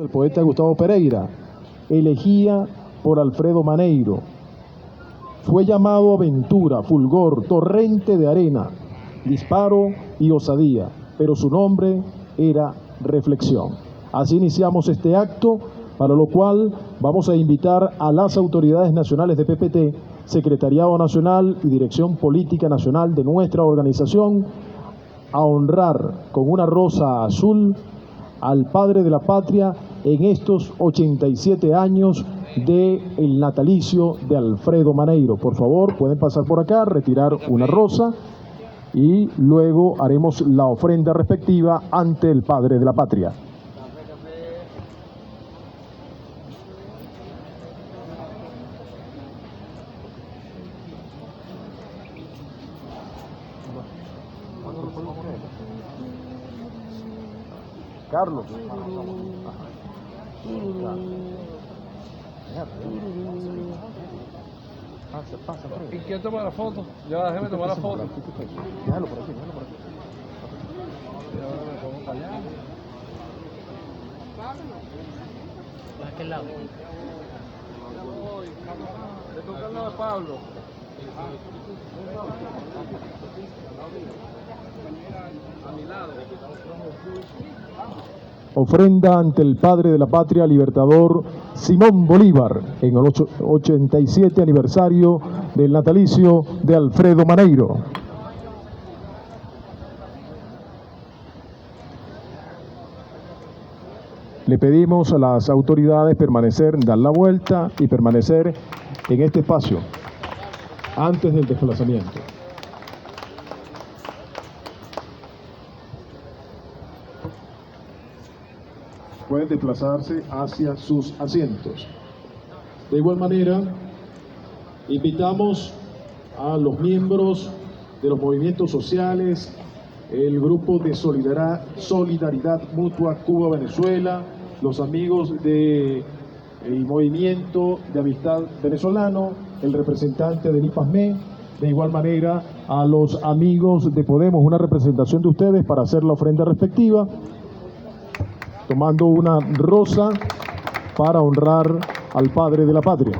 del poeta Gustavo Pereira, elegía por Alfredo Maneiro. Fue llamado aventura, fulgor, torrente de arena, disparo y osadía, pero su nombre era reflexión. Así iniciamos este acto, para lo cual vamos a invitar a las autoridades nacionales de PPT, Secretariado Nacional y Dirección Política Nacional de nuestra organización, a honrar con una rosa azul al padre de la patria en estos 87 años del natalicio de Alfredo Maneiro. Por favor, pueden pasar por acá, retirar una rosa y luego haremos la ofrenda respectiva ante el padre de la patria. Carlos. ¿Y quién toma la foto? Ya, déjeme tomar la foto. Déjalo por aquí, déjalo por aquí. Y ahora me pongo para allá. ¿A aquel lado? Le toca al lado de Pablo. A mi lado. Ofrenda ante el padre de la patria, libertador Simón Bolívar, en el 87 aniversario del natalicio de Alfredo Maneiro. Le pedimos a las autoridades permanecer, dar la vuelta y permanecer en este espacio antes del desplazamiento. Pueden desplazarse hacia sus asientos. De igual manera, invitamos a los miembros de los movimientos sociales, el grupo de Solidaridad Mutua Cuba-Venezuela, los amigos del Movimiento de Amistad Venezolano, el representante del IPASME, de igual manera a los amigos de Podemos, una representación de ustedes para hacer la ofrenda respectiva, tomando una rosa para honrar al padre de la patria.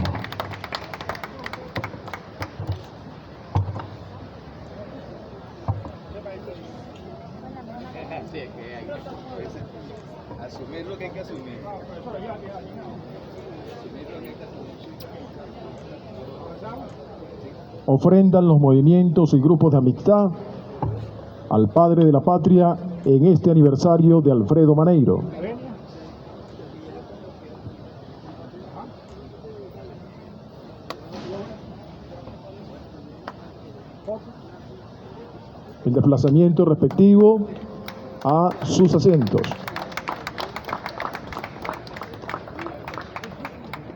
Sí, es que hay que asumir lo que hay que asumir. Ofrendan los movimientos y grupos de amistad al padre de la patria en este aniversario de Alfredo Maneiro. El desplazamiento respectivo a sus asientos.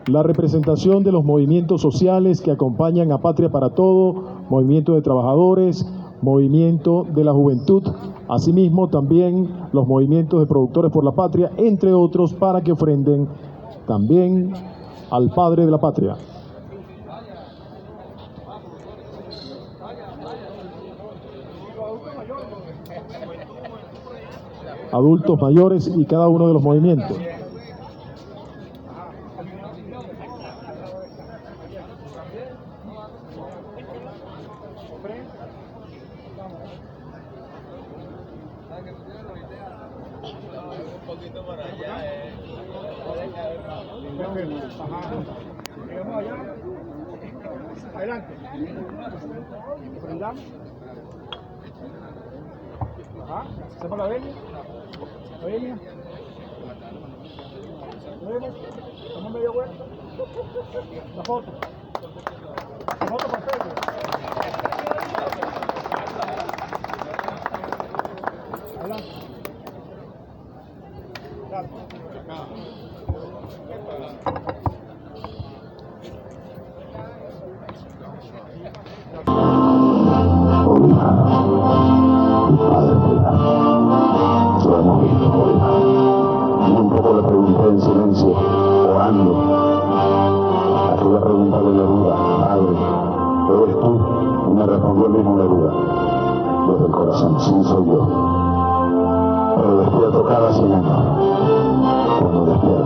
La representación de los movimientos sociales que acompañan a Patria para Todo, Movimiento de Trabajadores, Movimiento de la Juventud, asimismo también los movimientos de productores por la patria, entre otros, para que ofrenden también al padre de la patria. Adultos mayores y cada uno de los movimientos. Un poquito para allá, Llegamos allá. Adelante. Prendamos. Ajá. Hacemos la venia. La venia. Estamos medio vuelta. La foto. La foto para Facebook. Adelante. Dale. Lo hemos visto, Bolívar. Y un poco le pregunté en silencio, orando. Aquella pregunta de Neruda, padre, ¿eres tú? Y me respondió el mismo Neruda, desde el corazón, sí soy yo. Pero despierto cada 100 años, cuando despierto.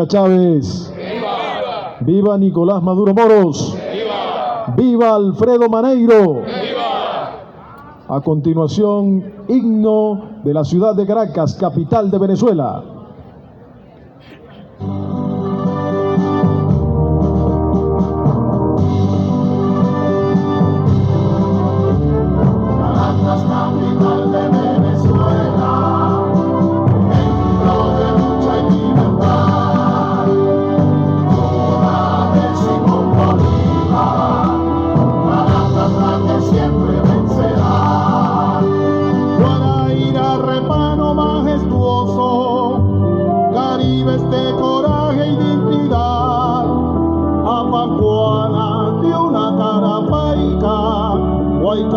Daniela Chávez. ¡Viva! ¡Viva Nicolás Maduro Moros! ¡Viva! ¡Viva Alfredo Maneiro! ¡Viva! A continuación, himno de la ciudad de Caracas, capital de Venezuela.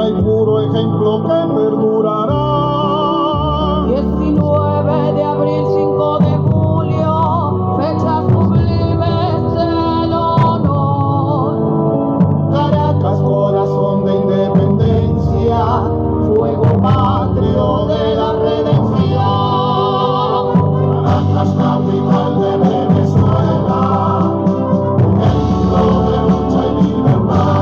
Y puro ejemplo que perdurará. 19 de abril, 5 de julio, fechas sublimes del honor. Caracas, corazón de independencia, fuego patrio de la redención. Caracas, capital de Venezuela, ejemplo de lucha y libertad.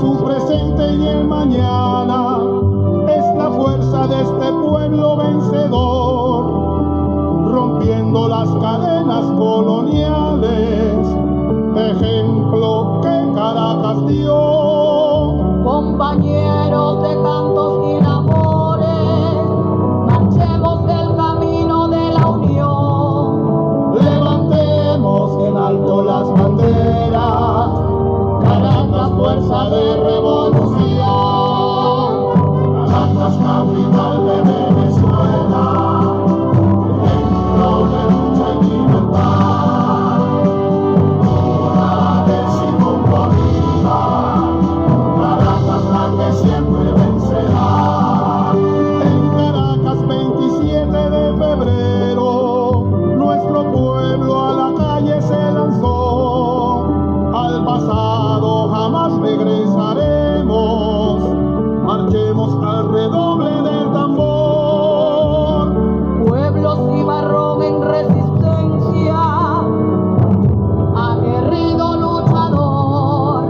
Su presente y el mañana es la fuerza de este pueblo vencedor, rompiendo las cadenas coloniales, ejemplo que Caracas dio. Compañeros de cantos y labores, marchemos el camino de la unión. Levantemos en alto las banderas, Caracas, fuerza de revolución. Caracas, capital de Venezuela, ejemplo de lucha y libertad. Hora de Simón Bolívar, Caracas la que siempre vencerá. En Caracas, 27 de febrero, nuestro pueblo a la calle se lanzó. Al pasado jamás regresaremos, marchemos al redoble del tambor. Pueblo cimarrón en resistencia, aguerrido luchador.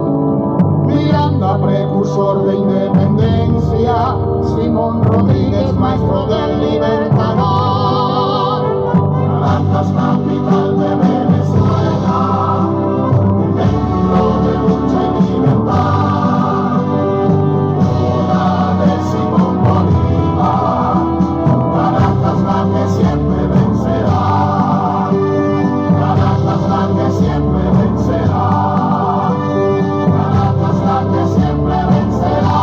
Miranda, precursor de independencia, Simón Rodríguez, maestro del libertador. Caracas, capital de Venezuela, de lucha y libertad. Hora de Simón Bolívar, Caracas la que siempre vencerá. Caracas la que siempre vencerá. Caracas la que siempre vencerá.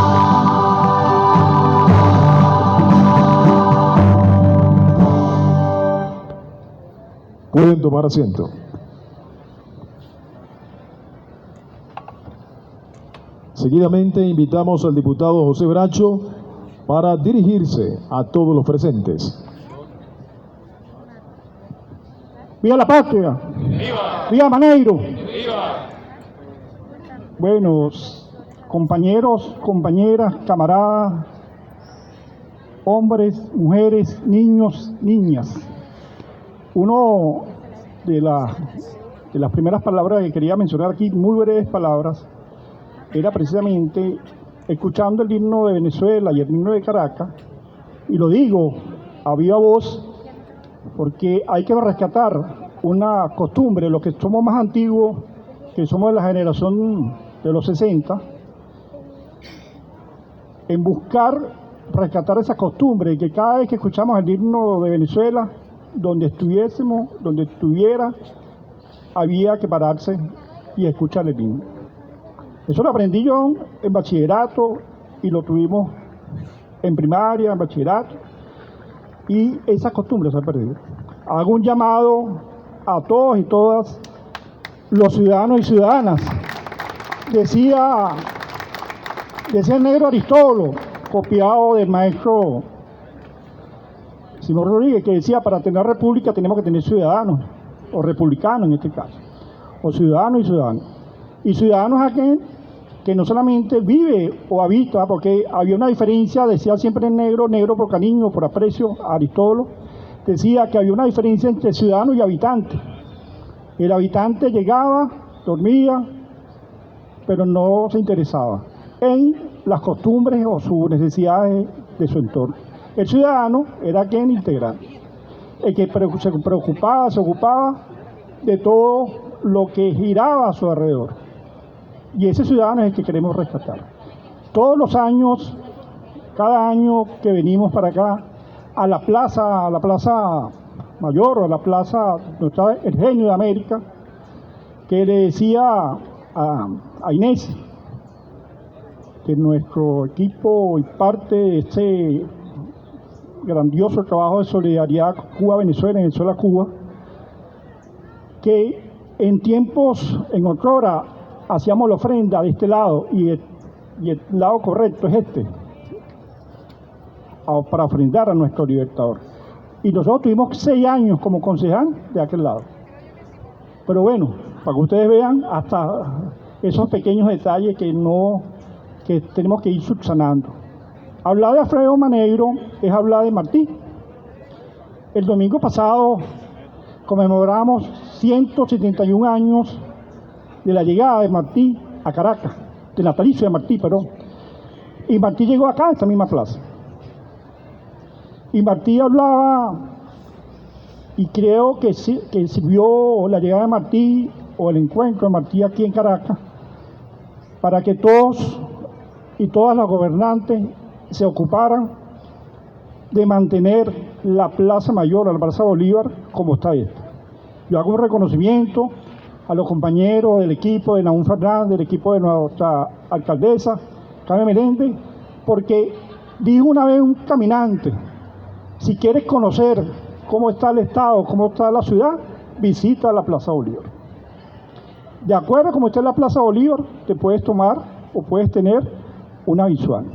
Pueden tomar asiento. Seguidamente invitamos al diputado José Bracho para dirigirse a todos los presentes. ¡Viva la patria! ¡Viva! ¡Viva Maneiro! ¡Viva! Buenos compañeros, compañeras, camaradas, hombres, mujeres, niños, niñas. Uno de las primeras palabras que quería mencionar aquí, muy breves palabras, era precisamente escuchando el himno de Venezuela y el himno de Caracas, y lo digo a viva voz porque hay que rescatar una costumbre, los que somos más antiguos, que somos de la generación de los 60, en buscar rescatar esa costumbre, que cada vez que escuchamos el himno de Venezuela, donde estuviésemos, donde estuviera, había que pararse y escuchar el himno. Eso lo aprendí yo en bachillerato y lo tuvimos en primaria, en bachillerato, y esa costumbre se ha perdido. Hago un llamado a todos y todas los ciudadanos y ciudadanas. Decía el negro Aristóbulo, copiado del maestro Simón Rodríguez, que decía: para tener república tenemos que tener ciudadanos, o republicanos en este caso, o ciudadanos y ciudadanos. ¿Y ciudadanos a qué? que no solamente vive o habita, porque había una diferencia, decía siempre en negro, negro por cariño, por aprecio, Aristóteles, decía que había una diferencia entre ciudadano y habitante. El habitante llegaba, dormía, pero no se interesaba en las costumbres o sus necesidades de su entorno. El ciudadano era quien integraba, el que se preocupaba, se ocupaba de todo lo que giraba a su alrededor. Y ese ciudadano es el que queremos rescatar. Todos los años, cada año que venimos para acá, a la plaza mayor o a la plaza donde está el genio de América, que le decía a Inés, que nuestro equipo y parte de este grandioso trabajo de solidaridad Cuba-Venezuela, Venezuela-Cuba, que en tiempos, en otrora, hacíamos la ofrenda de este lado y el lado correcto es este, para ofrendar a nuestro libertador. Y nosotros tuvimos 6 años como concejal de aquel lado. Pero bueno, para que ustedes vean hasta esos pequeños detalles que tenemos que ir subsanando. Hablar de Alfredo Manegro es hablar de Martí. El domingo pasado conmemoramos 171 años de la llegada de Martí a Caracas, del natalicio de Martí, perdón. Y Martí llegó acá, a esta misma plaza. Y Martí hablaba, y creo que sirvió la llegada de Martí o el encuentro de Martí aquí en Caracas para que todos y todas las gobernantes se ocuparan de mantener la Plaza Mayor, la Plaza Bolívar, como está esta. Yo hago un reconocimiento a los compañeros del equipo de Naúm Fernández, del equipo de nuestra alcaldesa, Carmen Meléndez, porque dijo una vez un caminante: si quieres conocer cómo está el Estado, cómo está la ciudad, visita la Plaza Bolívar. De acuerdo a cómo está la Plaza Bolívar, te puedes tomar o puedes tener una visual.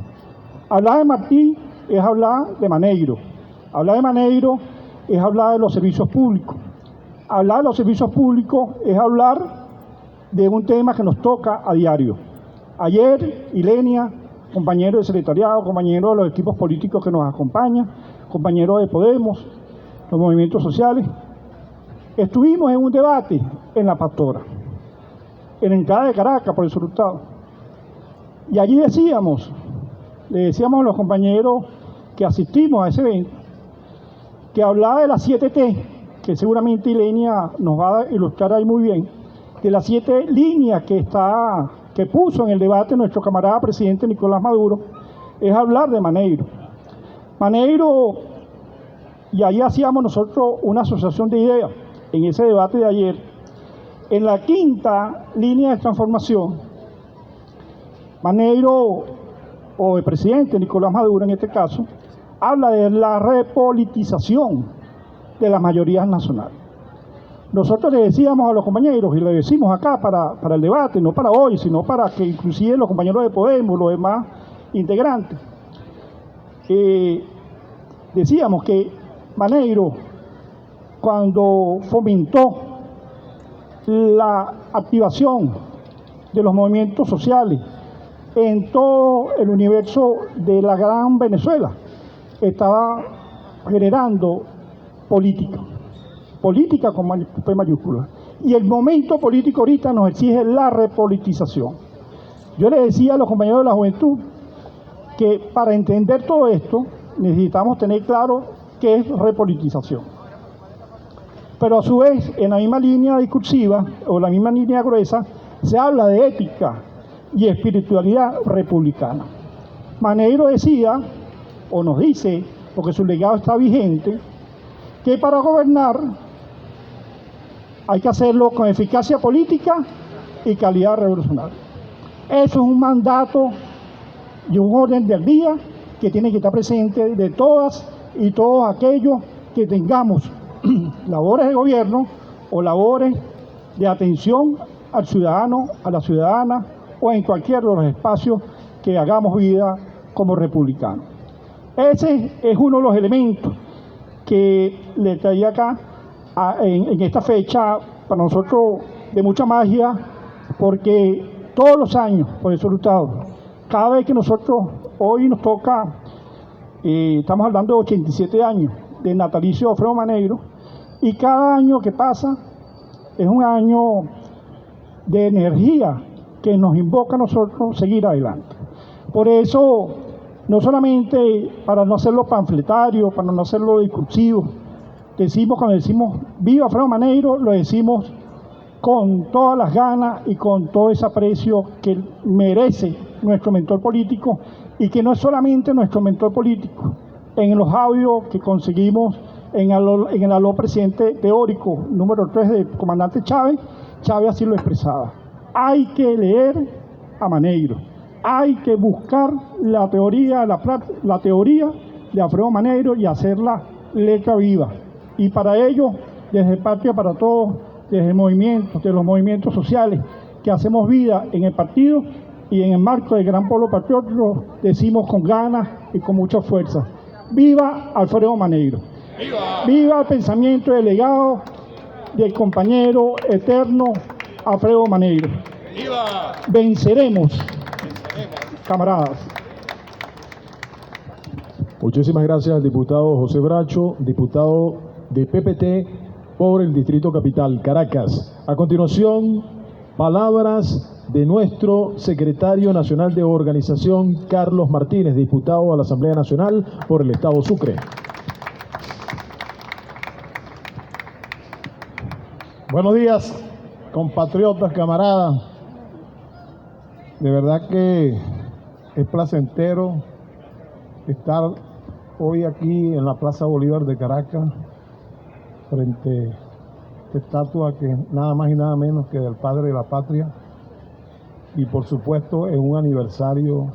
Hablar de Martí es hablar de Manegro. Hablar de Manegro es hablar de los servicios públicos. Hablar de los servicios públicos es hablar de un tema que nos toca a diario. Ayer, Ilenia, compañero del secretariado, compañero de los equipos políticos que nos acompañan, compañeros de Podemos, los movimientos sociales, estuvimos en un debate en La Pastora, en la entrada de Caracas por el Surutado. Y allí le decíamos a los compañeros que asistimos a ese evento, que hablaba de las 7T, que seguramente Ilenia nos va a ilustrar ahí muy bien, de las 7 líneas que puso en el debate nuestro camarada presidente Nicolás Maduro, es hablar de Manegro. Manegro, y ahí hacíamos nosotros una asociación de ideas en ese debate de ayer, en la 5ª línea de transformación, Manegro, o el presidente Nicolás Maduro en este caso, habla de la repolitización de las mayorías nacionales. Nosotros le decíamos a los compañeros, y le decimos acá para el debate, no para hoy, sino para que inclusive los compañeros de Podemos, los demás integrantes, decíamos que Manegro, cuando fomentó la activación de los movimientos sociales en todo el universo de la gran Venezuela, estaba generando política con P mayúscula. Y el momento político ahorita nos exige la repolitización. Yo le decía a los compañeros de la juventud que para entender todo esto necesitamos tener claro qué es repolitización. Pero a su vez, en la misma línea discursiva o la misma línea gruesa, se habla de ética y espiritualidad republicana. Manegro decía, o nos dice, porque su legado está vigente, que para gobernar hay que hacerlo con eficacia política y calidad revolucionaria. Eso es un mandato y un orden del día que tiene que estar presente de todas y todos aquellos que tengamos labores de gobierno o labores de atención al ciudadano, a la ciudadana o en cualquiera de los espacios que hagamos vida como republicanos. Ese es uno de los elementos que le traía acá en esta fecha para nosotros de mucha magia, porque todos los años, profesor Hurtado, cada vez que nosotros, hoy nos toca, estamos hablando de 87 años, del natalicio de Alfredo Manegro, y cada año que pasa es un año de energía que nos invoca a nosotros seguir adelante. Por eso, no solamente para no hacerlo panfletario, para no hacerlo discursivo, cuando decimos viva Alfredo Manegro, lo decimos con todas las ganas y con todo ese aprecio que merece nuestro mentor político, y que no es solamente nuestro mentor político. En los audios que conseguimos en el aló presidente teórico número 3 del comandante Chávez así lo expresaba. Hay que leer a Manegro, hay que buscar la teoría de Alfredo Manegro y hacerla letra viva. Y para ello, desde Patria para Todos, desde los movimientos sociales que hacemos vida en el partido y en el marco del gran pueblo patriótico, decimos con ganas y con mucha fuerza: ¡viva Alfredo Manegro! ¡Viva! ¡Viva el pensamiento delegado del compañero eterno Alfredo Manegro! ¡Viva! ¡Venceremos, camaradas! Muchísimas gracias al diputado José Bracho, diputado de PPT por el Distrito Capital, Caracas. A continuación, palabras de nuestro secretario nacional de organización, Carlos Martínez, diputado a la Asamblea Nacional por el Estado Sucre. Buenos días, compatriotas, camaradas. De verdad que es placentero estar hoy aquí en la Plaza Bolívar de Caracas, frente a esta estatua que es nada más y nada menos que del padre de la patria, y por supuesto en un aniversario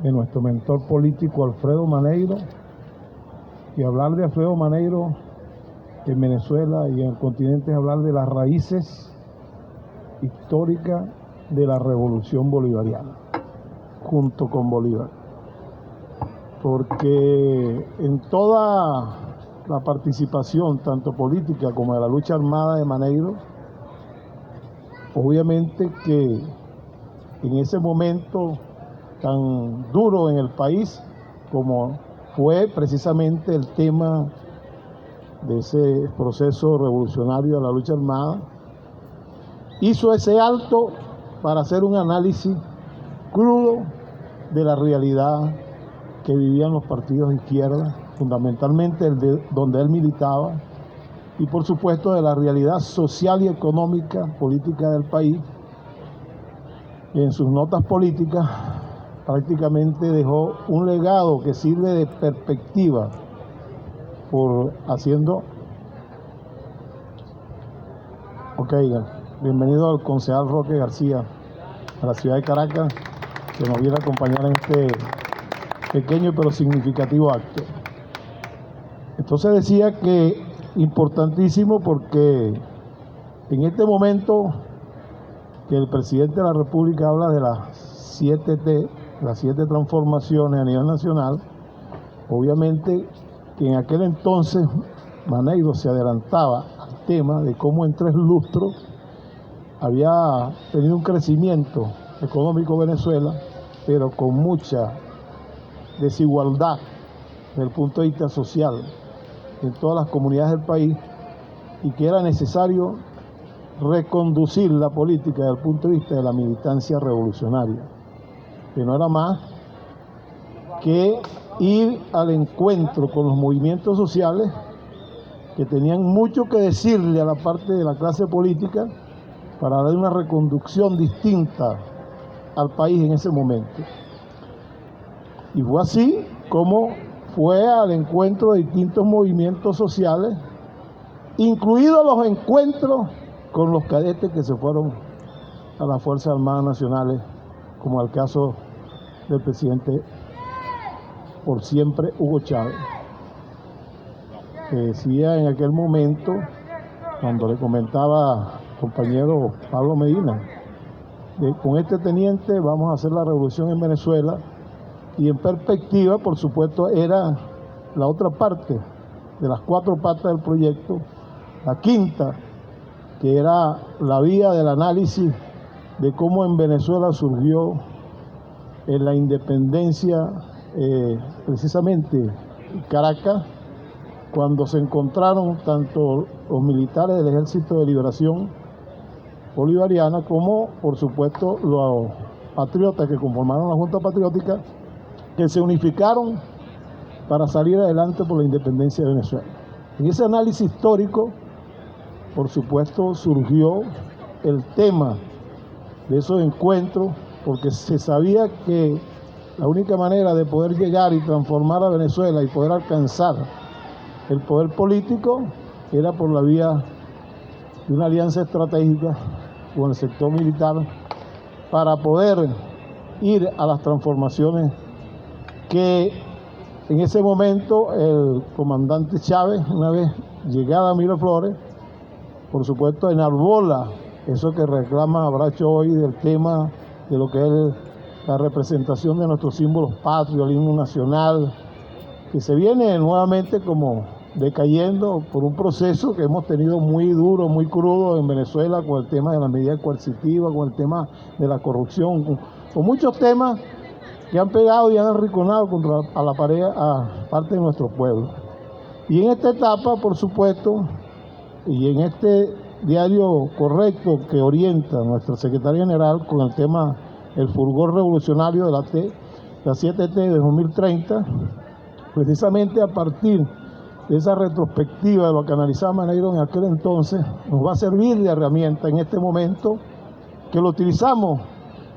de nuestro mentor político Alfredo Manegro. Y hablar de Alfredo Manegro en Venezuela y en el continente es hablar de las raíces históricas de la revolución bolivariana, junto con Bolívar. Porque en toda la participación, tanto política como de la lucha armada de Manegro, obviamente que en ese momento tan duro en el país, como fue precisamente el tema de ese proceso revolucionario de la lucha armada, hizo ese alto para hacer un análisis crudo de la realidad que vivían los partidos de izquierda, fundamentalmente donde él militaba, y por supuesto de la realidad social y económica, política del país. Y en sus notas políticas prácticamente dejó un legado que sirve de perspectiva, por haciendo... Ok, bienvenido al concejal Roque García a la ciudad de Caracas, que nos viene a acompañar en este pequeño pero significativo acto. Entonces decía que importantísimo porque en este momento que el presidente de la República habla de las 7T, las 7 transformaciones a nivel nacional, obviamente que en aquel entonces Manegro se adelantaba al tema de cómo en 3 lustros había tenido un crecimiento económico Venezuela, pero con mucha desigualdad desde el punto de vista social en todas las comunidades del país, y que era necesario reconducir la política desde el punto de vista de la militancia revolucionaria, que no era más que ir al encuentro con los movimientos sociales que tenían mucho que decirle a la parte de la clase política para dar una reconducción distinta al país en ese momento. Y fue así como fue al encuentro de distintos movimientos sociales, incluidos los encuentros con los cadetes que se fueron a las Fuerzas Armadas Nacionales, como el caso del presidente por siempre Hugo Chávez, que decía en aquel momento, cuando le comentaba al compañero Pablo Medina, con este teniente vamos a hacer la revolución en Venezuela, y en perspectiva, por supuesto, era la otra parte de las 4 patas del proyecto, la quinta, que era la vía del análisis de cómo en Venezuela surgió la independencia, precisamente Caracas, cuando se encontraron tanto los militares del Ejército de Liberación Bolivariana como, por supuesto, los patriotas que conformaron la Junta Patriótica, que se unificaron para salir adelante por la independencia de Venezuela. En ese análisis histórico, por supuesto, surgió el tema de esos encuentros, porque se sabía que la única manera de poder llegar y transformar a Venezuela y poder alcanzar el poder político era por la vía de una alianza estratégica con el sector militar para poder ir a las transformaciones que en ese momento el comandante Chávez, una vez llegada a Miraflores, por supuesto enarbola eso que reclama Bracho hoy del tema de lo que es la representación de nuestros símbolos patrios, el himno nacional, que se viene nuevamente como decayendo por un proceso que hemos tenido muy duro, muy crudo en Venezuela con el tema de la medida coercitiva, con el tema de la corrupción, con muchos temas que han pegado y han arrinconado contra a la pared a parte de nuestro pueblo. Y en esta etapa, por supuesto, y en este diario correcto que orienta nuestra secretaria general con el tema el fulgor revolucionario de la 7T de 2030, precisamente a partir de esa retrospectiva de lo que analizaba Maneiro en aquel entonces, nos va a servir de herramienta en este momento, que lo utilizamos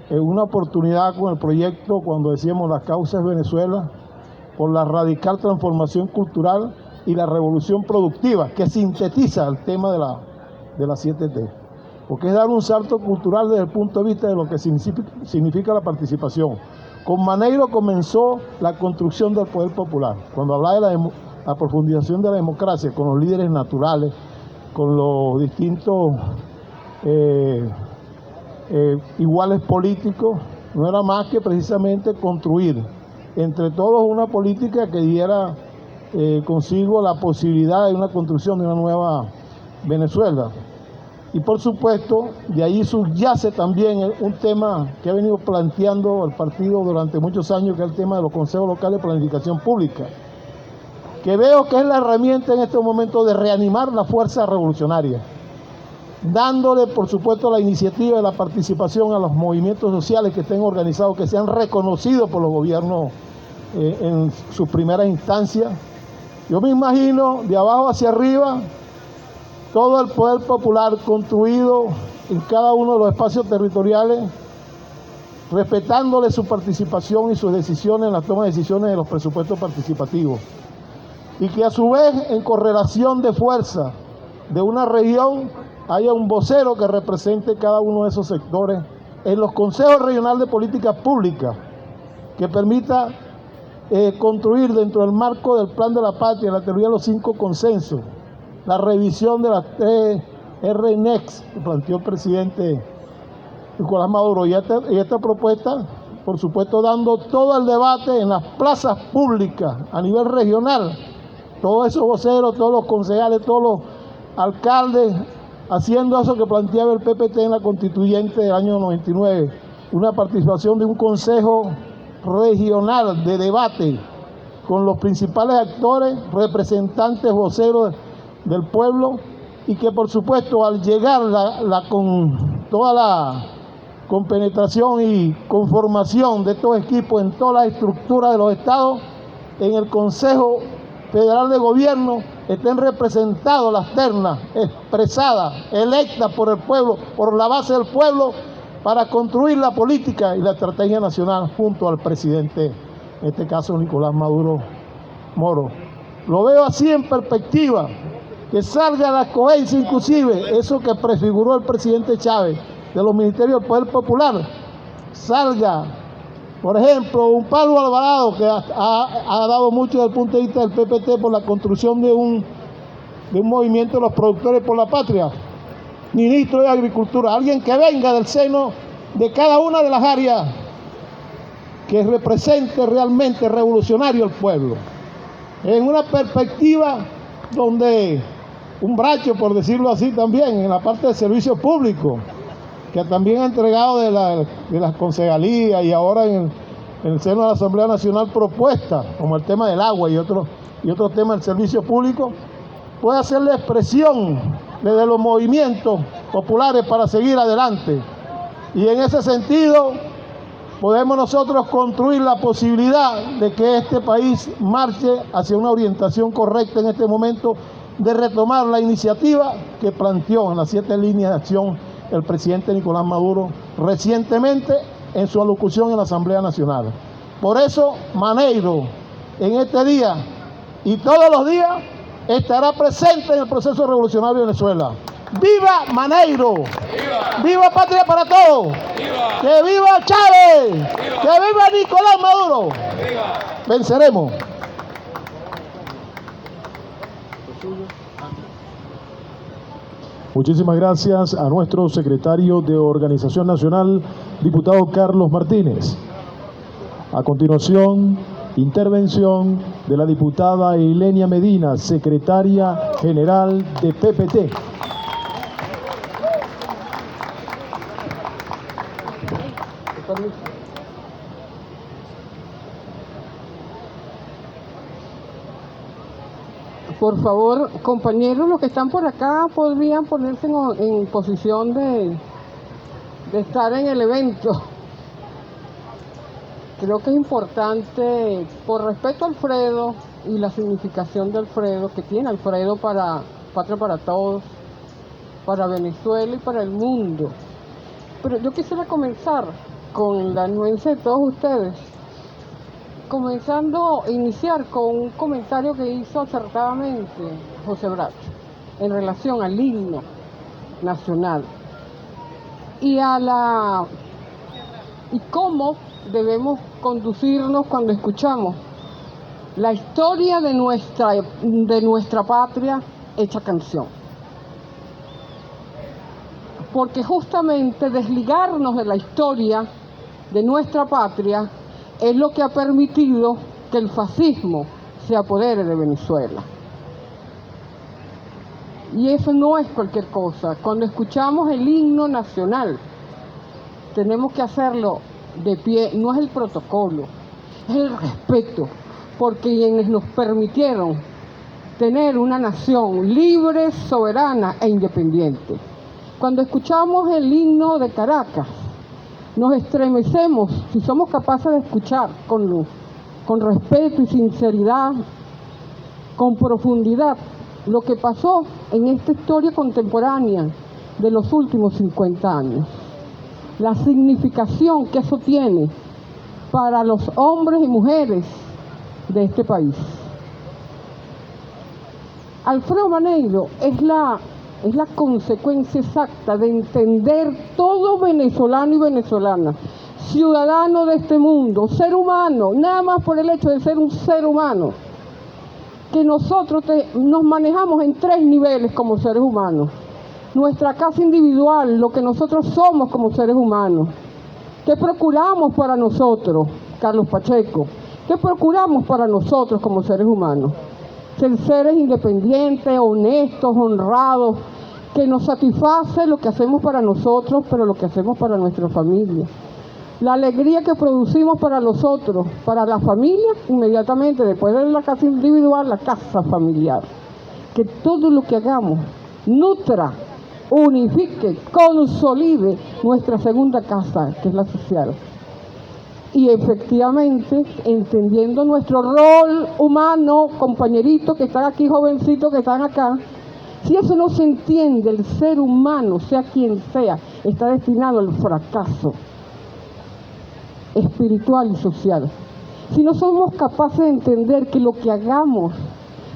en una oportunidad con el proyecto, cuando decíamos las causas de Venezuela, por la radical transformación cultural y la revolución productiva, que sintetiza el tema de la 7T, porque es dar un salto cultural desde el punto de vista de lo que significa la participación. Con Maneiro comenzó la construcción del poder popular, cuando hablaba de la profundización de la democracia, con los líderes naturales, con los distintos iguales políticos, no era más que precisamente construir entre todos una política que diera consigo la posibilidad de una construcción de una nueva Venezuela. Y por supuesto, de ahí subyace también un tema que ha venido planteando el partido durante muchos años, que es el tema de los consejos locales de planificación pública, que veo que es la herramienta en este momento de reanimar la fuerza revolucionaria, dándole, por supuesto, la iniciativa y la participación a los movimientos sociales que estén organizados, que sean reconocidos por los gobiernos en sus primeras instancias. Yo me imagino de abajo hacia arriba todo el poder popular construido en cada uno de los espacios territoriales, respetándole su participación y sus decisiones en la toma de decisiones de los presupuestos participativos. Y que a su vez, en correlación de fuerza de una región, haya un vocero que represente cada uno de esos sectores en los consejos regionales de políticas públicas, que permita construir dentro del marco del Plan de la Patria, la teoría de los 5 consensos, la revisión de las 3 RNEX que planteó el presidente Nicolás Maduro, y esta propuesta, por supuesto, dando todo el debate en las plazas públicas a nivel regional, todos esos voceros, todos los concejales, todos los alcaldes, haciendo eso que planteaba el PPT en la constituyente del año 99, una participación de un consejo regional de debate con los principales actores, representantes, voceros del pueblo, y que por supuesto al llegar con toda la compenetración y conformación de estos equipos en todas las estructuras de los estados, en el Consejo Federal de Gobierno estén representados las ternas expresadas, electas por el pueblo, por la base del pueblo, para construir la política y la estrategia nacional junto al presidente, en este caso Nicolás Maduro Moro. Lo veo así en perspectiva, que salga la coherencia, inclusive eso que prefiguró el presidente Chávez de los ministerios del Poder Popular, salga, por ejemplo, un Pablo Alvarado, que ha dado mucho desde el punto de vista del PPT por la construcción de un movimiento de los productores por la patria, ministro de Agricultura, alguien que venga del seno de cada una de las áreas, que represente realmente revolucionario al pueblo, en una perspectiva donde un bracho, por decirlo así también, en la parte de servicio público, que también ha entregado de las concejalías y ahora en el seno de la Asamblea Nacional propuestas, como el tema del agua y otros temas del servicio público, puede hacerle expresión desde los movimientos populares para seguir adelante. Y en ese sentido, podemos nosotros construir la posibilidad de que este país marche hacia una orientación correcta en este momento, de retomar la iniciativa que planteó en las 7 líneas de acción el presidente Nicolás Maduro recientemente en su alocución en la Asamblea Nacional. Por eso, Maneiro, en este día y todos los días, estará presente en el proceso revolucionario de Venezuela. ¡Viva Maneiro! ¡Viva! ¡Viva Patria para Todos! ¡Viva! ¡Que viva Chávez! ¡Viva! ¡Que viva Nicolás Maduro! ¡Viva! ¡Venceremos! Muchísimas gracias a nuestro secretario de Organización Nacional, diputado Carlos Martínez. A continuación, intervención de la diputada Ilenia Medina, secretaria general de PPT. Por favor, compañeros, los que están por acá podrían ponerse en posición de estar en el evento. Creo que es importante, por respeto a Alfredo y la significación de Alfredo, que tiene Alfredo para Patria para Todos, para Venezuela y para el mundo. Pero yo quisiera comenzar con la anuencia de todos ustedes, iniciar con un comentario que hizo acertadamente José Bracho en relación al himno nacional y cómo debemos conducirnos cuando escuchamos la historia de nuestra patria hecha canción. Porque justamente desligarnos de la historia de nuestra patria es lo que ha permitido que el fascismo se apodere de Venezuela. Y eso no es cualquier cosa. Cuando escuchamos el himno nacional, tenemos que hacerlo de pie. No es el protocolo, es el respeto, porque quienes nos permitieron tener una nación libre, soberana e independiente. Cuando escuchamos el himno de Caracas, nos estremecemos si somos capaces de escuchar con respeto y sinceridad, con profundidad, lo que pasó en esta historia contemporánea de los últimos 50 años. La significación que eso tiene para los hombres y mujeres de este país. Alfredo Maneiro es la consecuencia exacta de entender todo venezolano y venezolana, ciudadano de este mundo, ser humano, nada más por el hecho de ser un ser humano, que nosotros nos manejamos en 3 niveles como seres humanos. Nuestra casa individual, lo que nosotros somos como seres humanos. ¿Qué procuramos para nosotros, Carlos Pacheco? ¿Qué procuramos para nosotros como seres humanos? Ser seres independientes, honestos, honrados, que nos satisface lo que hacemos para nosotros, pero lo que hacemos para nuestra familia. La alegría que producimos para nosotros, para la familia, inmediatamente después de la casa individual, la casa familiar. Que todo lo que hagamos nutra, unifique, consolide nuestra segunda casa, que es la social. Y efectivamente, entendiendo nuestro rol humano, compañeritos que están aquí, jovencitos que están acá, si eso no se entiende, el ser humano, sea quien sea, está destinado al fracaso espiritual y social. Si no somos capaces de entender que lo que hagamos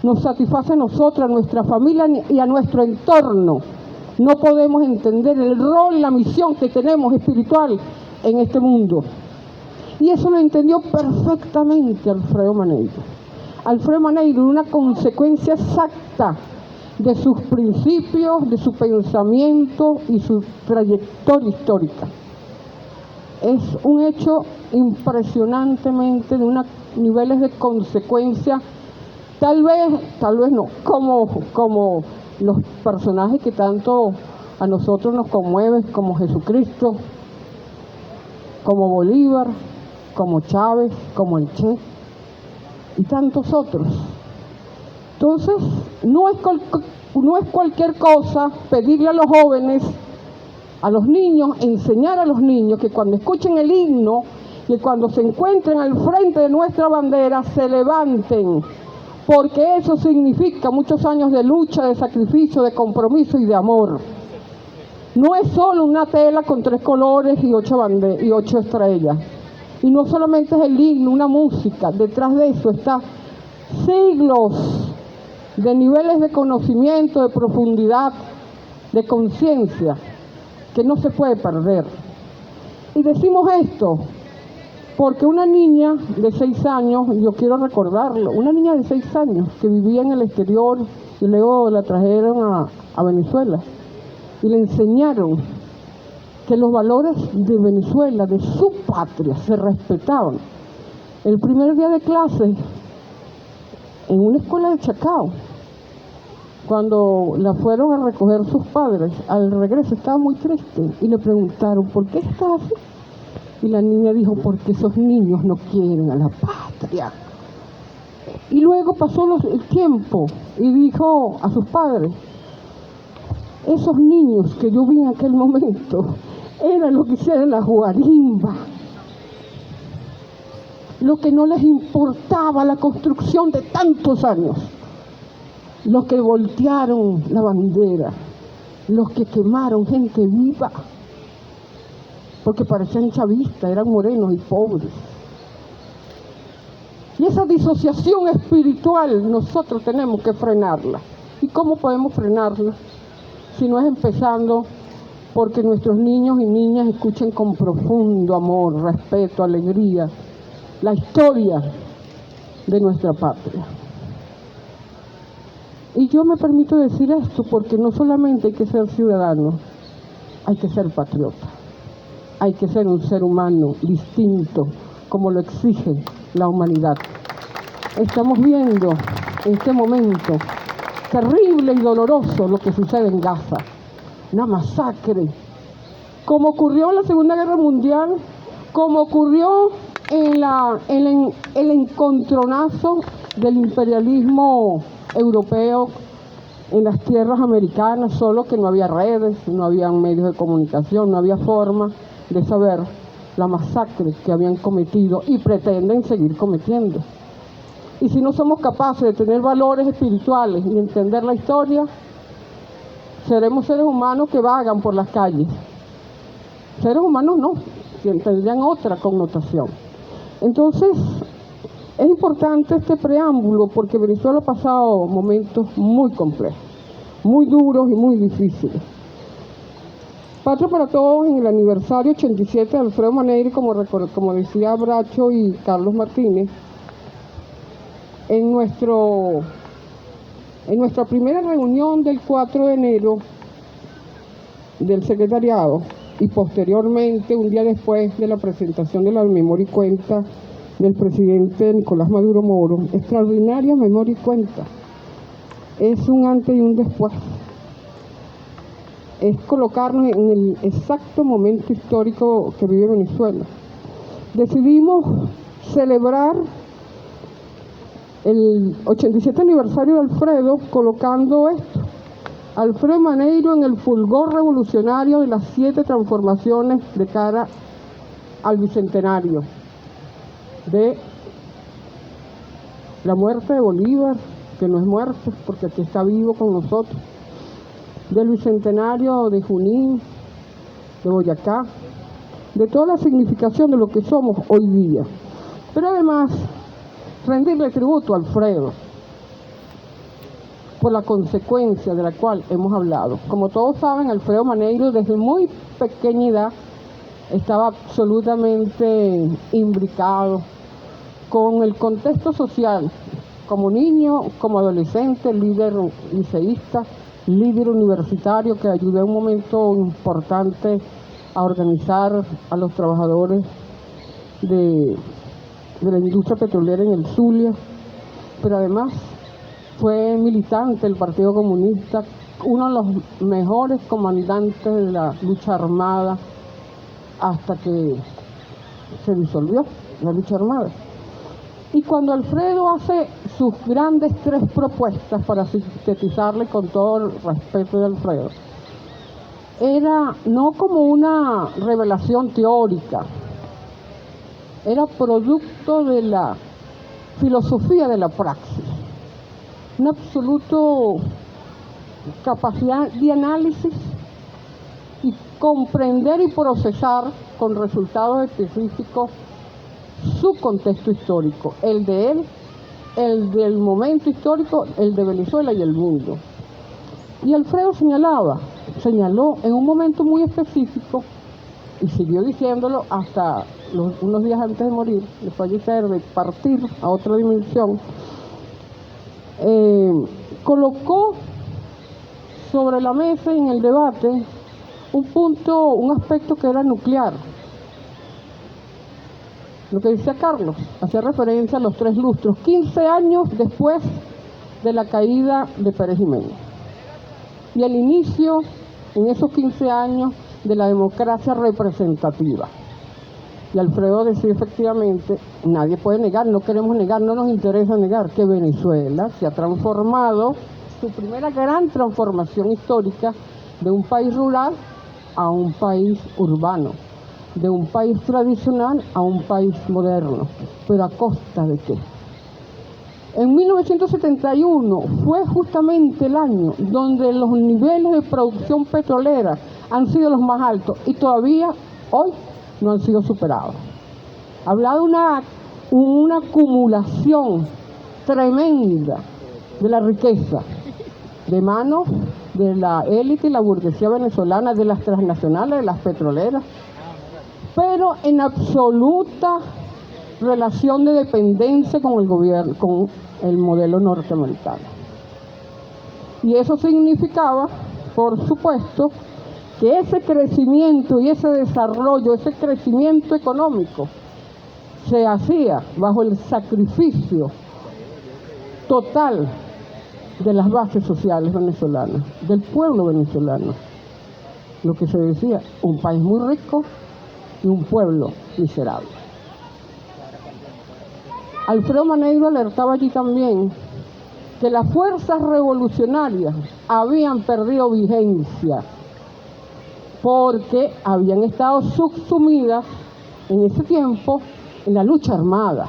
nos satisface a nosotros, a nuestra familia y a nuestro entorno, no podemos entender el rol y la misión que tenemos espiritual en este mundo. Y eso lo entendió perfectamente Alfredo Maneiro. Alfredo Maneiro, una consecuencia exacta de sus principios, de su pensamiento y su trayectoria histórica. Es un hecho impresionantemente de unos niveles de consecuencia, tal vez no, como los personajes que tanto a nosotros nos conmueve como Jesucristo, como Bolívar, como Chávez, como el Che y tantos otros. Entonces, no es cualquier cosa pedirle a los jóvenes, a los niños, enseñar a los niños que cuando escuchen el himno, que cuando se encuentren al frente de nuestra bandera, se levanten, porque eso significa muchos años de lucha, de sacrificio, de compromiso y de amor. No es solo una tela con 3 colores y 8 estrellas. Y no solamente es el himno, una música. Detrás de eso está siglos de niveles de conocimiento, de profundidad, de conciencia, que no se puede perder. Y decimos esto porque una niña de 6 años, yo quiero recordarlo, una niña de 6 años que vivía en el exterior y luego la trajeron a Venezuela y le enseñaron que los valores de Venezuela, de su patria, se respetaban. El primer día de clase, en una escuela de Chacao, cuando la fueron a recoger sus padres, al regreso estaba muy triste y le preguntaron, ¿por qué estás así? Y la niña dijo, porque esos niños no quieren a la patria. Y luego pasó el tiempo y dijo a sus padres, esos niños que yo vi en aquel momento eran lo que hicieron la guarimba, lo que no les importaba la construcción de tantos años, los que voltearon la bandera, los que quemaron gente viva, porque parecían chavistas, eran morenos y pobres. Y esa disociación espiritual nosotros tenemos que frenarla. ¿Y cómo podemos frenarla? Si no es empezando porque nuestros niños y niñas escuchen con profundo amor, respeto, alegría, la historia de nuestra patria. Y yo me permito decir esto porque no solamente hay que ser ciudadano, hay que ser patriota. Hay que ser un ser humano distinto, como lo exige la humanidad. Estamos viendo en este momento terrible y doloroso lo que sucede en Gaza. Una masacre, como ocurrió en la Segunda Guerra Mundial, como ocurrió en el encontronazo del imperialismo europeo en las tierras americanas, solo que no había redes, no había medios de comunicación, no había forma de saber la masacre que habían cometido y pretenden seguir cometiendo. Y si no somos capaces de tener valores espirituales y entender la historia, seremos seres humanos que vagan por las calles. Seres humanos no, tendrían otra connotación. Entonces, es importante este preámbulo porque Venezuela ha pasado momentos muy complejos, muy duros y muy difíciles. Patria para Todos en el aniversario 87 de Alfredo Maneyri, como decía Bracho y Carlos Martínez, en nuestra primera reunión del 4 de enero del secretariado y posteriormente, un día después de la presentación de la memoria y cuenta del presidente Nicolás Maduro Moro, extraordinaria memoria y cuenta, es un antes y un después. Es colocarnos en el exacto momento histórico que vive Venezuela. Decidimos celebrar el 87 aniversario de Alfredo colocando esto: Alfredo Maneyri en el fulgor revolucionario de las 7 transformaciones de cara al bicentenario de la muerte de Bolívar, que no es muerte porque aquí está vivo con nosotros, del bicentenario de Junín, de Boyacá, de toda la significación de lo que somos hoy día. Pero además, rendirle tributo a Alfredo por la consecuencia de la cual hemos hablado. Como todos saben, Alfredo Maneyri desde muy pequeña edad estaba absolutamente imbricado con el contexto social, como niño, como adolescente, líder liceísta, líder universitario que ayudó en un momento importante a organizar a los trabajadores de la industria petrolera en el Zulia, pero además fue militante del Partido Comunista uno de los mejores comandantes de la lucha armada hasta que se disolvió la lucha armada. Y cuando Alfredo hace sus grandes 3 propuestas, para sintetizarle con todo el respeto de Alfredo, era no como una revelación teórica, era producto de la filosofía de la praxis, una absoluta capacidad de análisis y comprender y procesar con resultados específicos su contexto histórico, el de él, el del momento histórico, el de Venezuela y el mundo. Y Alfredo señaló en un momento muy específico, y siguió diciéndolo hasta unos días antes de morir, de fallecer, de partir a otra dimensión, colocó sobre la mesa en el debate un aspecto que era nuclear. Lo que decía Carlos, hacía referencia a los 3 lustros, 15 años después de la caída de Pérez Jiménez. Y el inicio, en esos 15 años, de la democracia representativa. Y Alfredo decía efectivamente, nadie puede negar, no queremos negar, no nos interesa negar, que Venezuela se ha transformado, su primera gran transformación histórica, de un país rural a un país urbano, de un país tradicional a un país moderno. ¿Pero a costa de qué? En 1971 fue justamente el año donde los niveles de producción petrolera han sido los más altos y todavía hoy no han sido superados. Habla de una acumulación tremenda de la riqueza de manos de la élite y la burguesía venezolana, de las transnacionales, de las petroleras, pero en absoluta relación de dependencia con el gobierno, con el modelo norteamericano. Y eso significaba, por supuesto, que ese crecimiento y ese desarrollo, ese crecimiento económico, se hacía bajo el sacrificio total de las bases sociales venezolanas, del pueblo venezolano. Lo que se decía, un país muy rico y un pueblo miserable. Alfredo Manegro alertaba allí también que las fuerzas revolucionarias habían perdido vigencia porque habían estado subsumidas en ese tiempo en la lucha armada.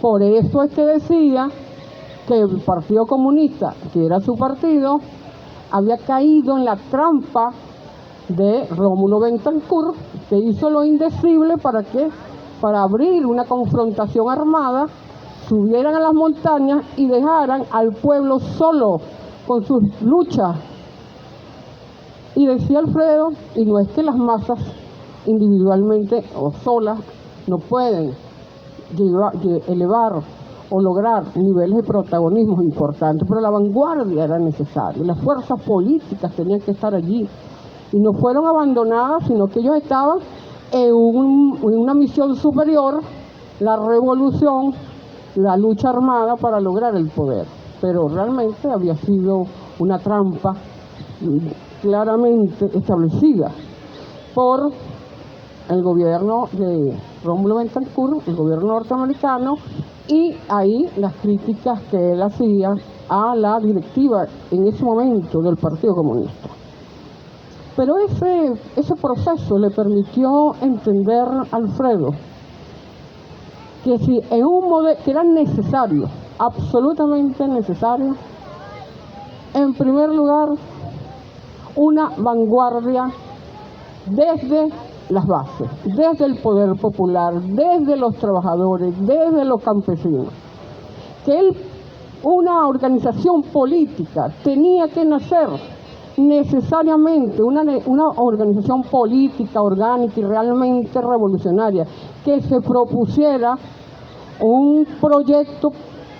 Por eso es que decía que el Partido Comunista, que era su partido, había caído en la trampa de Rómulo Betancourt, que hizo lo indecible para abrir una confrontación armada, subieran a las montañas y dejaran al pueblo solo con sus luchas. Y decía Alfredo, y no es que las masas individualmente o solas no pueden elevar o lograr niveles de protagonismo importantes, pero la vanguardia era necesaria, las fuerzas políticas tenían que estar allí, y no fueron abandonadas, sino que ellos estaban en una misión superior, la revolución, la lucha armada para lograr el poder. Pero realmente había sido una trampa claramente establecida por el gobierno de Rómulo Betancourt, el gobierno norteamericano, y ahí las críticas que él hacía a la directiva en ese momento del Partido Comunista. Pero ese proceso le permitió entender a Alfredo que si en un modelo que era necesario, absolutamente necesario, en primer lugar, una vanguardia desde las bases, desde el poder popular, desde los trabajadores, desde los campesinos, que una organización política tenía que nacer necesariamente, una organización política, orgánica y realmente revolucionaria, que se propusiera un proyecto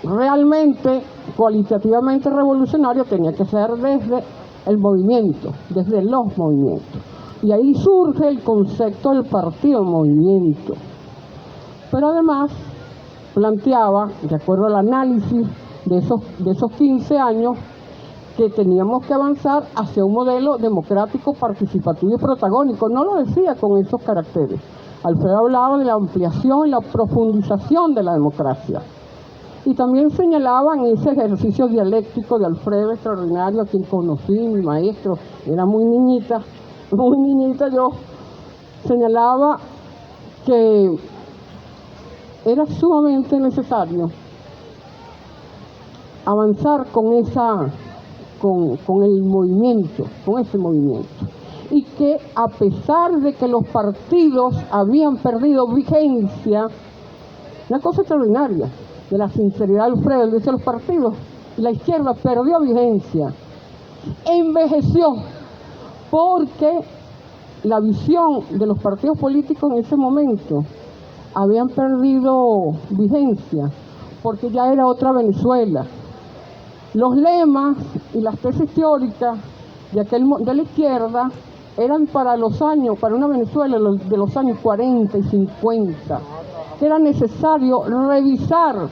realmente cualitativamente revolucionario, tenía que ser desde el movimiento, desde los movimientos. Y ahí surge el concepto del partido movimiento. Pero además planteaba, de acuerdo al análisis de esos 15 años, que teníamos que avanzar hacia un modelo democrático, participativo y protagónico. No lo decía con esos caracteres. Alfredo hablaba de la ampliación y la profundización de la democracia. Y también señalaban ese ejercicio dialéctico de Alfredo extraordinario, a quien conocí, mi maestro, era muy niñita yo, señalaba que era sumamente necesario avanzar con ese movimiento, y que a pesar de que los partidos habían perdido vigencia, una cosa extraordinaria, de la sinceridad de Alfredo, él dice: los partidos, la izquierda perdió vigencia, envejeció, porque la visión de los partidos políticos en ese momento habían perdido vigencia, porque ya era otra Venezuela. Los lemas y las tesis teóricas de la izquierda eran para una Venezuela de los años 40 y 50, que era necesario revisar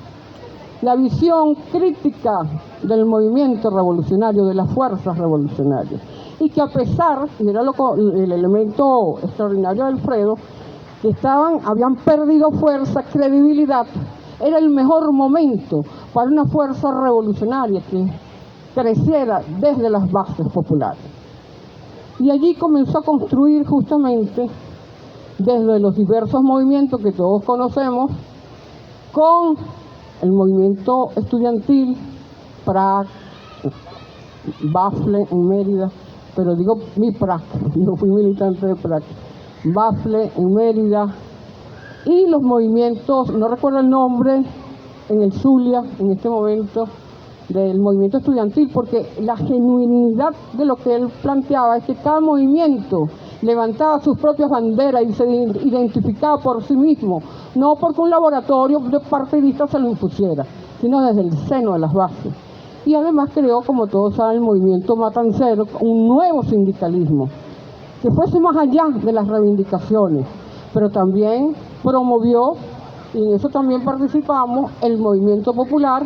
la visión crítica del movimiento revolucionario, de las fuerzas revolucionarias, y que a pesar, y era el elemento extraordinario de Alfredo, que habían perdido fuerza, credibilidad, era el mejor momento para una fuerza revolucionaria que creciera desde las bases populares. Y allí comenzó a construir justamente, desde los diversos movimientos que todos conocemos, con el movimiento estudiantil, PRAC, BAFLE en Mérida, pero digo mi PRAC, yo fui militante de PRAC, BAFLE en Mérida, y los movimientos, no recuerdo el nombre, en el Zulia, en este momento, del movimiento estudiantil, porque la genuinidad de lo que él planteaba es que cada movimiento levantaba sus propias banderas y se identificaba por sí mismo, no porque un laboratorio de partidistas se lo impusiera, sino desde el seno de las bases. Y además creó, como todos saben, el movimiento matancero, un nuevo sindicalismo, que fuese más allá de las reivindicaciones, pero también promovió, y en eso también participamos, el movimiento popular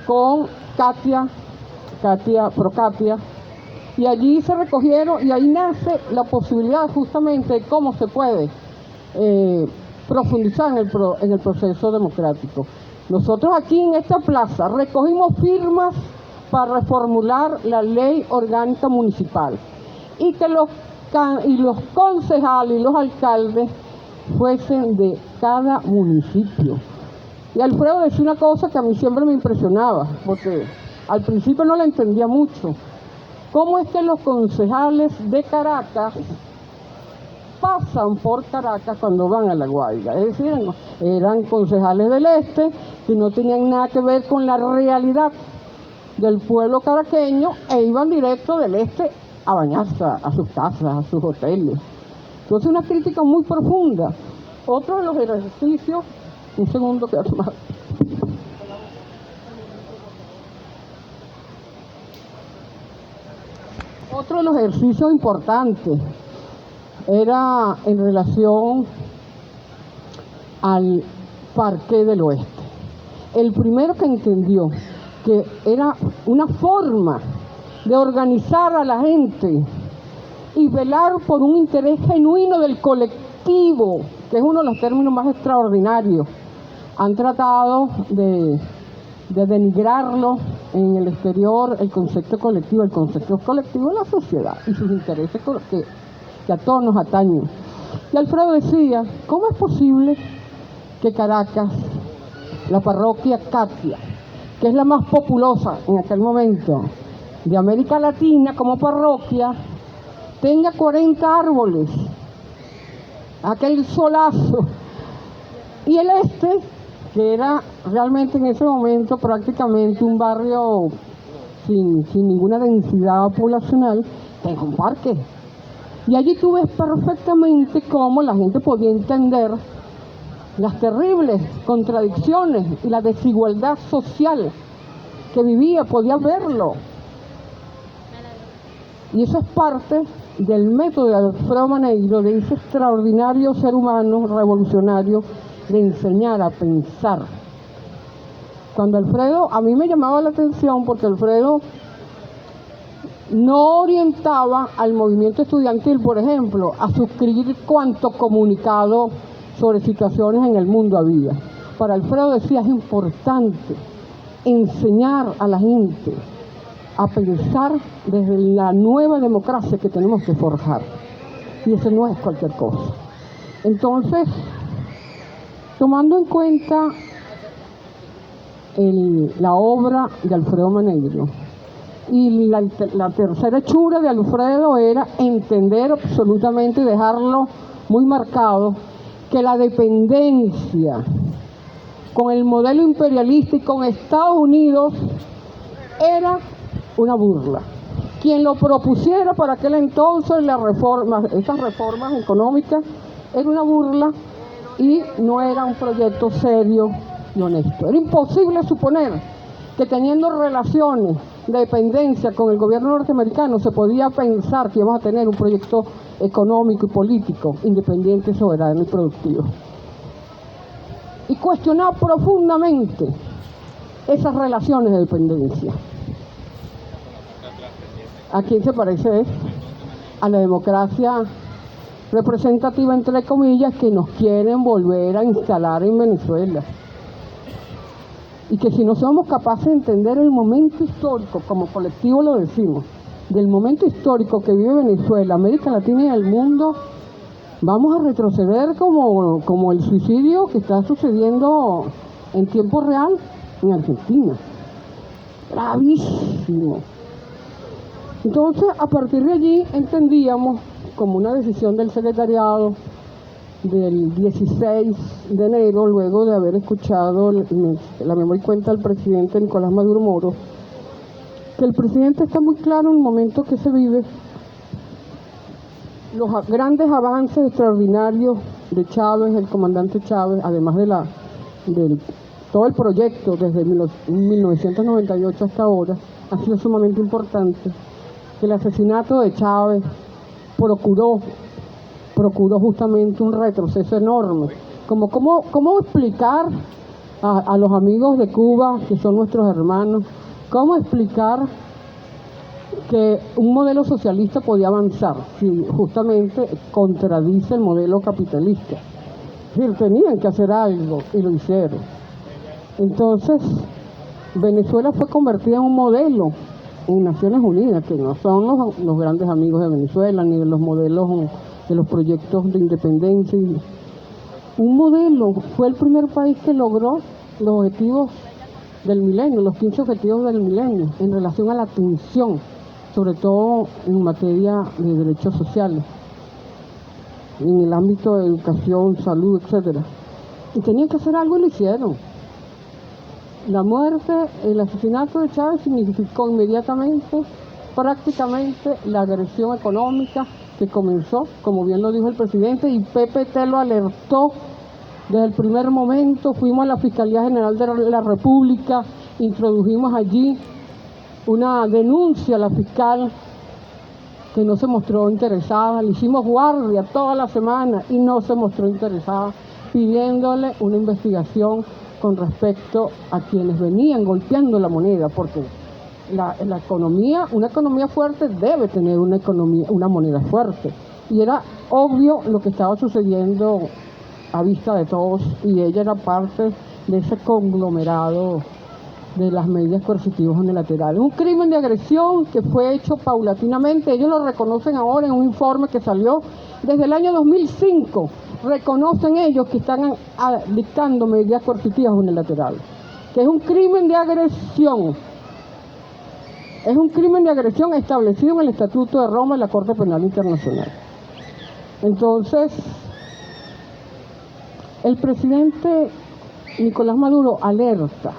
con Procatia, y allí se recogieron, y ahí nace la posibilidad justamente de cómo se puede profundizar en el proceso democrático. Nosotros aquí en esta plaza recogimos firmas para reformular la ley orgánica municipal, y que los concejales y los alcaldes fuesen de cada municipio. Y Alfredo decía una cosa que a mí siempre me impresionaba, porque al principio no la entendía mucho. ¿Cómo es que los concejales de Caracas pasan por Caracas cuando van a La Guaira? Es decir, eran concejales del este que no tenían nada que ver con la realidad del pueblo caraqueño e iban directo del este a bañarse a sus casas, a sus hoteles. Entonces, una crítica muy profunda. Otro de los ejercicios, un segundo que ha tomado. Otro de los ejercicios importantes era en relación al Parque del Oeste. El primero que entendió que era una forma de organizar a la gente y velar por un interés genuino del colectivo, que es uno de los términos más extraordinarios. Han tratado de denigrarlo en el exterior, el concepto colectivo de la sociedad y sus intereses que a todos nos atañen. Y Alfredo decía: ¿cómo es posible que Caracas, la parroquia Catia, que es la más populosa en aquel momento de América Latina como parroquia, tenga 40 árboles, aquel solazo, y el este, que era realmente en ese momento prácticamente un barrio sin ninguna densidad poblacional, tenga un parque? Y allí tú ves perfectamente cómo la gente podía entender las terribles contradicciones y la desigualdad social que vivía, podía verlo. Y eso es parte del método de Alfredo Maneiro, de ese extraordinario ser humano revolucionario, de enseñar a pensar. Cuando Alfredo, a mí me llamaba la atención porque Alfredo no orientaba al movimiento estudiantil, por ejemplo, a suscribir cuanto comunicado sobre situaciones en el mundo había. Para Alfredo decía, es importante enseñar a la gente a pensar desde la nueva democracia que tenemos que forjar. Y eso no es cualquier cosa. Entonces, tomando en cuenta la obra de Alfredo Manegro, y la tercera hechura de Alfredo era entender absolutamente y dejarlo muy marcado que la dependencia con el modelo imperialista y con Estados Unidos era una burla. Quien lo propusiera para aquel entonces, estas reformas económicas, era una burla y no era un proyecto serio y honesto. Era imposible suponer que teniendo relaciones de dependencia con el gobierno norteamericano se podía pensar que íbamos a tener un proyecto económico y político independiente, soberano y productivo. Y cuestionar profundamente esas relaciones de dependencia. ¿A quién se parece esto? A la democracia representativa, entre comillas, que nos quieren volver a instalar en Venezuela. Y que si no somos capaces de entender el momento histórico, como colectivo lo decimos, del momento histórico que vive Venezuela, América Latina y el mundo, vamos a retroceder como el suicidio que está sucediendo en tiempo real en Argentina. Gravísimo. Entonces, a partir de allí entendíamos, como una decisión del secretariado del 16 de enero, luego de haber escuchado la memoria y cuenta del presidente Nicolás Maduro Moro, que el presidente está muy claro en el momento que se vive, los grandes avances extraordinarios de Chávez, el comandante Chávez, además de todo el proyecto desde 1998 hasta ahora, ha sido sumamente importante. El asesinato de Chávez procuró justamente un retroceso enorme. ¿Cómo explicar a los amigos de Cuba, que son nuestros hermanos, cómo explicar que un modelo socialista podía avanzar si justamente contradice el modelo capitalista? Es decir, tenían que hacer algo y lo hicieron. Entonces, Venezuela fue convertida en un modelo en Naciones Unidas, que no son los grandes amigos de Venezuela, ni de los modelos de los proyectos de independencia. Un modelo, fue el primer país que logró los objetivos del milenio, los 15 objetivos del milenio, en relación a la atención, sobre todo en materia de derechos sociales, en el ámbito de educación, salud, etcétera. Y tenían que hacer algo y lo hicieron. La muerte, el asesinato de Chávez significó inmediatamente, prácticamente, la agresión económica que comenzó, como bien lo dijo el presidente, y PPT lo alertó desde el primer momento. Fuimos a la Fiscalía General de la República, introdujimos allí una denuncia a la fiscal que no se mostró interesada, le hicimos guardia toda la semana y no se mostró interesada, pidiéndole una investigación con respecto a quienes venían golpeando la moneda, porque la economía, una economía fuerte debe tener una moneda fuerte. Y era obvio lo que estaba sucediendo a vista de todos, y ella era parte de ese conglomerado de las medidas coercitivas unilaterales. Un crimen de agresión que fue hecho paulatinamente. Ellos lo reconocen ahora en un informe que salió desde el año 2005. Reconocen ellos que están dictando medidas coercitivas unilaterales, que es un crimen de agresión. Es un crimen de agresión establecido en el Estatuto de Roma de la Corte Penal Internacional. Entonces, el presidente Nicolás Maduro alerta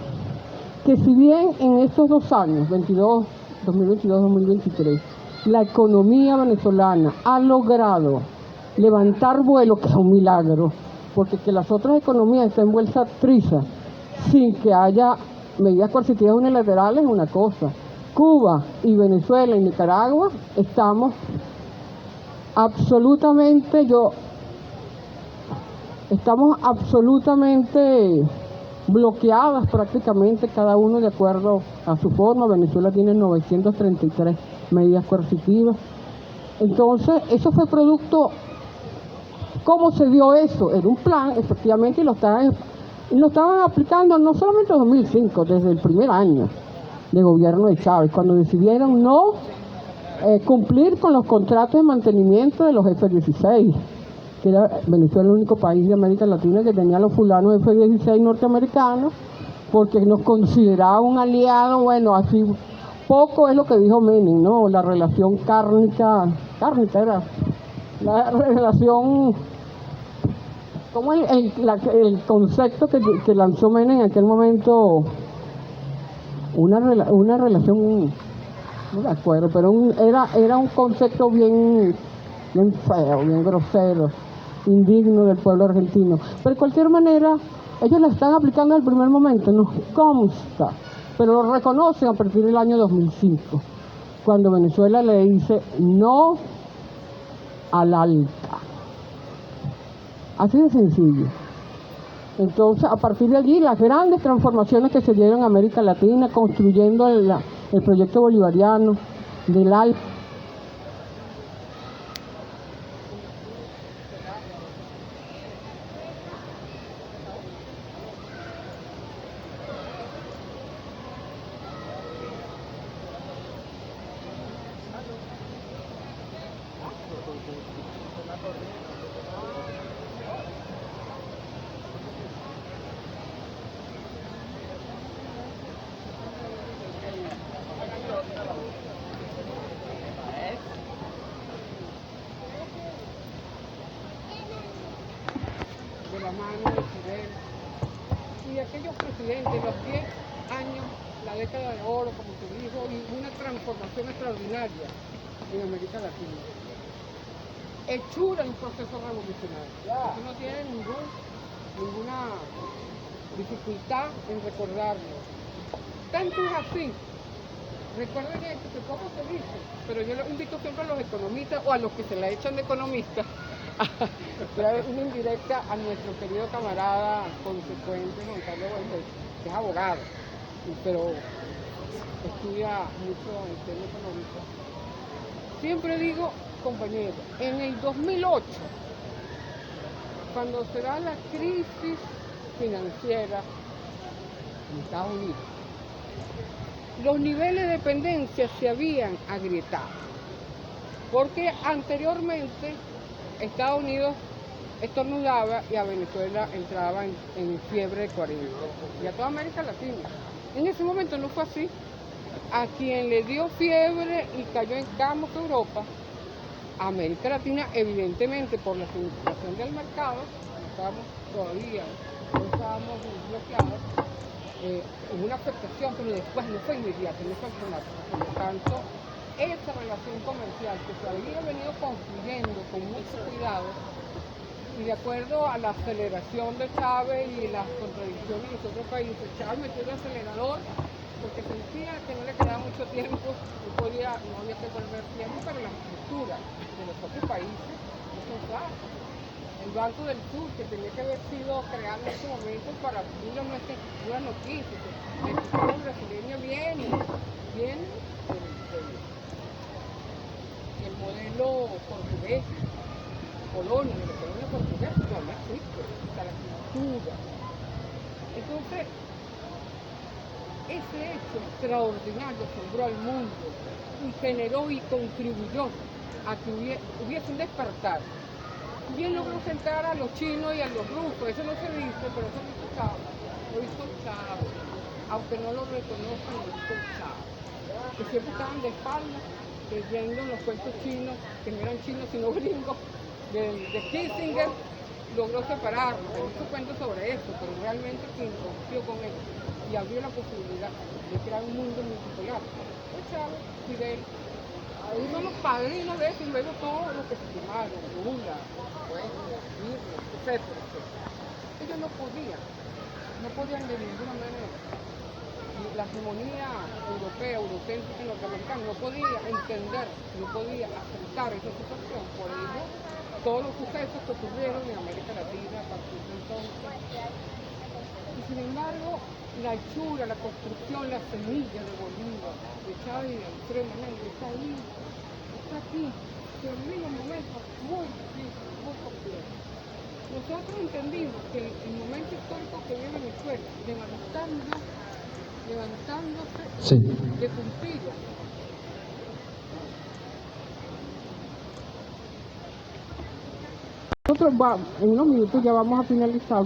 que si bien en estos 2 años, 2022-2023, la economía venezolana ha logrado levantar vuelo, que es un milagro, porque que las otras economías estén vueltas trizas sin que haya medidas coercitivas unilaterales es una cosa. Cuba y Venezuela y Nicaragua estamos absolutamente bloqueadas prácticamente, cada uno de acuerdo a su forma. Venezuela tiene 933 medidas coercitivas. Entonces, eso fue producto. ¿Cómo se dio eso? Era un plan, efectivamente, y lo estaban aplicando no solamente en 2005, desde el primer año de gobierno de Chávez, cuando decidieron no cumplir con los contratos de mantenimiento de los F-16, que era Venezuela el único país de América Latina que tenía los fulanos F-16 norteamericanos, porque nos consideraba un aliado. Bueno, así poco es lo que dijo Menem, ¿no? La relación cárnica era la relación, como el concepto que lanzó Menem en aquel momento, una relación, no me acuerdo, pero era un concepto bien feo, bien grosero, indigno del pueblo argentino. Pero de cualquier manera, ellos la están aplicando en el primer momento, nos consta, pero lo reconocen a partir del año 2005, cuando Venezuela le dice no al ALCA. Así de sencillo. Entonces, a partir de allí, las grandes transformaciones que se dieron en América Latina, construyendo el proyecto bolivariano del ALCA. De la mano de Fidel y de aquellos presidentes, los 10 años, la década de oro, como se dijo, y una transformación extraordinaria en América Latina. Hechura un proceso revolucionario. Eso no tiene ninguna dificultad en recordarlo. Tanto es así. Recuerden esto, que poco se dice, pero yo los invito siempre a los economistas o a los que se la echan de economistas a traer una indirecta a nuestro querido camarada consecuente Juan Carlos Valdés, que es abogado, pero estudia mucho en tema económico. Siempre digo, compañeros, en el 2008, cuando se da la crisis financiera en Estados Unidos, los niveles de dependencia se habían agrietado, porque anteriormente Estados Unidos estornudaba y a Venezuela entraba en fiebre de 40, y a toda América Latina. En ese momento no fue así. A quien le dio fiebre y cayó en cama fue Europa. A América Latina, evidentemente, por la situación del mercado, estábamos todavía, no estábamos bloqueados, hubo una afectación, pero después no fue inmediata, no fue automática. Por lo tanto, esa relación comercial que se había venido construyendo con mucho cuidado y de acuerdo a la aceleración de Chávez y las contradicciones de los otros países, Chávez metió el acelerador porque sentía que no le quedaba mucho tiempo, no había que perder tiempo, pero las estructuras de los otros países no son claras. El Banco del Sur, que tenía que haber sido creado en ese momento para unas noticias, el sistema brasileño viene el modelo portugués, Polonia, el modelo portugués, todavía existe, está la cultura. Entonces, ese hecho extraordinario asombró al mundo y generó y contribuyó a que hubiese un despertar. Bien logró sentar a los chinos y a los rusos, eso no se dice, pero eso lo hizo Chávez, aunque no lo reconozcan, lo hizo Chávez, que siempre estaban de espaldas, creyendo en los cuentos chinos, que no eran chinos sino gringos, de Kissinger, logró separarlos, hay muchos cuentos sobre eso, pero realmente quien rompió con él y abrió la posibilidad de crear un mundo multipolar fue Chávez, Fidel. Ahí son los padrinos de eso y luego todos los que se sumaron, Lula, etcétera. Ellos no podían de ninguna manera. La hegemonía europea, eurocéntrica y norteamericana no podía entender, no podía aceptar esa situación. Por ello, todos los sucesos que ocurrieron en América Latina a partir de entonces Y sin embargo, la hechura, la construcción, la semilla de Bolívar, de Chávez y de Alfredo Manegro, está ahí, está aquí. Se vive un momento muy difícil, muy complejo. Nosotros entendimos que el momento histórico que vive Venezuela, levantándose Sí. de puntillas, Nosotros en unos minutos ya vamos a finalizar.